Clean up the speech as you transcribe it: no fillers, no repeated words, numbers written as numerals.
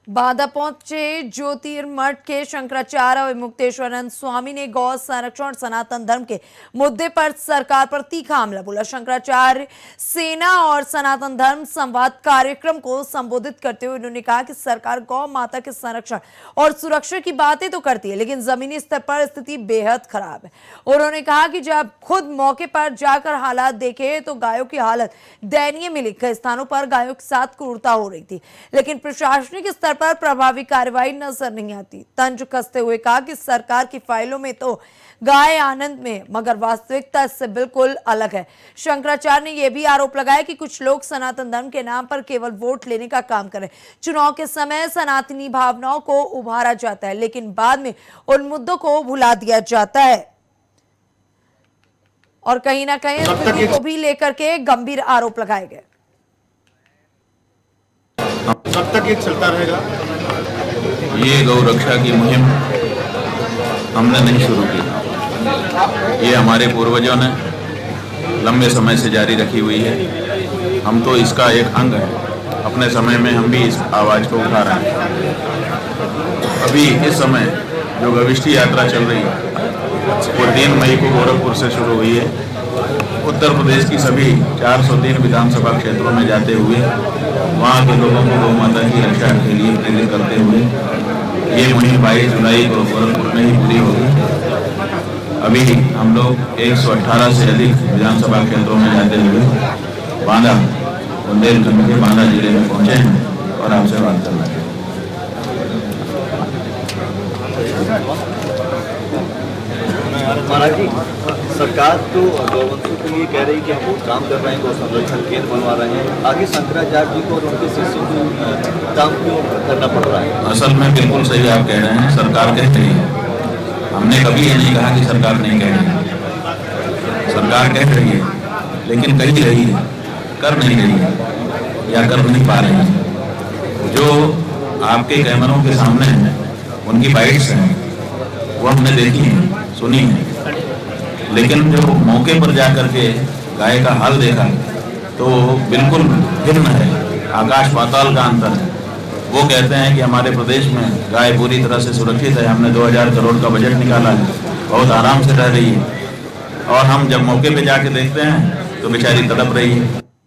बांदा पहुंचे ज्योतिर्मठ के शंकराचार्य और मुक्तेश्वरानंद स्वामी ने गौ संरक्षण सनातन धर्म के मुद्दे पर सरकार पर तीखा हमला बोला। शंकराचार्य सेना और सनातन धर्म संवाद कार्यक्रम को संबोधित करते हुए उन्होंने कहा कि सरकार गौ माता के संरक्षण और सुरक्षा की बातें तो करती है, लेकिन जमीनी स्तर पर स्थिति बेहद खराब है। उन्होंने कहा कि जब खुद मौके पर जाकर हालात देखे तो गायों की हालत दयनीय मिली। कई स्थानों पर गायों के साथ क्रूरता हो रही थी, लेकिन प्रशासनिक स्तर पर प्रभावी कार्रवाई नजर नहीं आती। तंज कसते हुए कहा कि सरकार की फाइलों में तो गाय आनंद में, मगर वास्तविकता इससे बिल्कुल अलग है। शंकराचार्य ने यह भी आरोप लगाया कि कुछ लोग सनातन धर्म के नाम पर केवल वोट लेने का काम करें। चुनाव के समय सनातनी भावनाओं को उभारा जाता है, लेकिन बाद में उन मुद्दों को भुला दिया जाता है और कहीं ना कहीं स्थिति को भी लेकर के गंभीर आरोप लगाए गए। कब तक ये चलता रहेगा? ये गौ रक्षा की मुहिम हमने नहीं शुरू की, ये हमारे पूर्वजों ने लंबे समय से जारी रखी हुई है। हम तो इसका एक अंग है। अपने समय में हम भी इस आवाज़ को उठा रहे हैं। अभी इस समय जो गविष्ठी यात्रा चल रही है वो 3 मई को गोरखपुर से शुरू हुई है। उत्तर प्रदेश की सभी 403 विधानसभा क्षेत्रों में जाते हुए वहाँ के लोगों को गौ माता की रक्षा के लिए प्रेरित करते हुए ये मुहिम 22 जुलाई को गोरखपुर में ही पूरी होगी। अभी हम लोग 118 से अधिक विधानसभा क्षेत्रों में जाते हुए बांदा बुंदेलखंड के बांदा जिले में पहुंचे हैं और आपसे बात कर रहे हैं। महाराज जी, सरकार तो गौवंशों के लिए कह रही है कि हम बहुत काम कर रहे हैं, गौ संरक्षण केंद्र बनवा रहे हैं। आगे शंकराचार्य जी को और उनके शिष्यों को काम क्यों करना पड़ रहा है? असल में बिल्कुल सही आप कह रहे हैं, सरकार कह रही है। हमने कभी ये नहीं कहा कि सरकार नहीं कह रही है। सरकार कह रही है, लेकिन कह रही है, कर नहीं रही है या कर नहीं पा रही है। जो आपके कैमरों के सामने हैं उनकी बाइट्स हैं, वो हमने देखी है, सुनी है, लेकिन जो मौके पर जाकर के गाय का हाल देखा तो बिल्कुल भिन्न है, आकाश पाताल का अंतर है। वो कहते हैं कि हमारे प्रदेश में गाय पूरी तरह से सुरक्षित है, हमने 2000 करोड़ का बजट निकाला है, बहुत आराम से रह रही है, और हम जब मौके पे जाके देखते हैं तो बेचारी तड़प रही है।